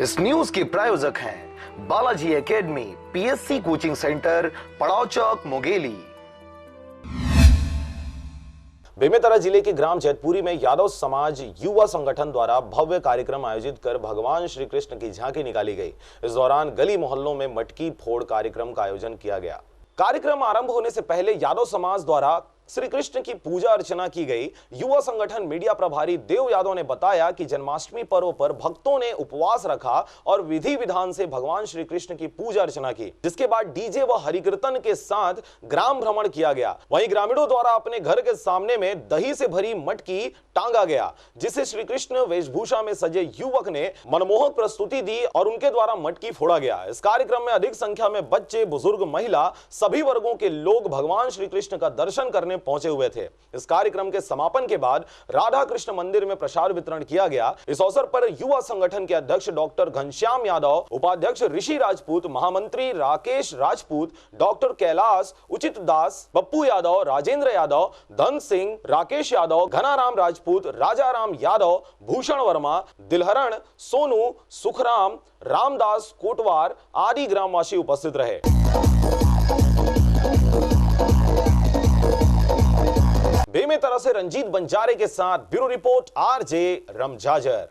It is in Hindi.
इस न्यूज के प्रायोजक हैं Balaji academy, PSC coaching centre, पड़ाव चौक, मुंगेली। बेमेतरा जिले के ग्राम जैतपुरी में यादव समाज युवा संगठन द्वारा भव्य कार्यक्रम आयोजित कर भगवान श्री कृष्ण की झांकी निकाली गई। इस दौरान गली मोहल्लों में मटकी फोड़ कार्यक्रम का आयोजन किया गया। कार्यक्रम आरंभ होने से पहले यादव समाज द्वारा श्री कृष्ण की पूजा अर्चना की गई। युवा संगठन मीडिया प्रभारी देव यादव ने बताया कि जन्माष्टमी पर्व पर भक्तों ने उपवास रखा और विधि विधान से भगवान श्री कृष्ण की पूजा अर्चना की, जिसके बाद डीजे व हरिकीर्तन के साथ ग्राम भ्रमण किया गया। वहीं ग्रामीणों द्वारा अपने घर के सामने में दही से भरी मटकी टांगा गया, जिसे श्री कृष्ण वेशभूषा में सजे युवक ने मनमोहक प्रस्तुति दी और उनके द्वारा मटकी फोड़ा गया। इस कार्यक्रम में अधिक संख्या में बच्चे, बुजुर्ग, महिला, सभी वर्गों के लोग भगवान श्री कृष्ण का दर्शन करने पहुंचे हुए थे। इस कार्यक्रम के समापन के बाद राधा कृष्ण मंदिर में प्रसाद वितरण किया गया। इस अवसर पर युवा संगठन के अध्यक्ष डॉक्टर घनश्याम यादव, उपाध्यक्ष ऋषि राजपूत, महामंत्री राकेश राजपूत, डॉक्टर कैलाश, उचित दास, पप्पू यादव, राजेंद्र यादव, धन सिंह, राकेश यादव, घनाराम राजपूत, राजाराम यादव, भूषण वर्मा, दिलहरण, सोनू, सुखराम, रामदास कोटवार आदि ग्रामवासी उपस्थित रहे। बेमेतरा से रंजीत बंजारे के साथ ब्यूरो रिपोर्ट, आरजे रमजाजर।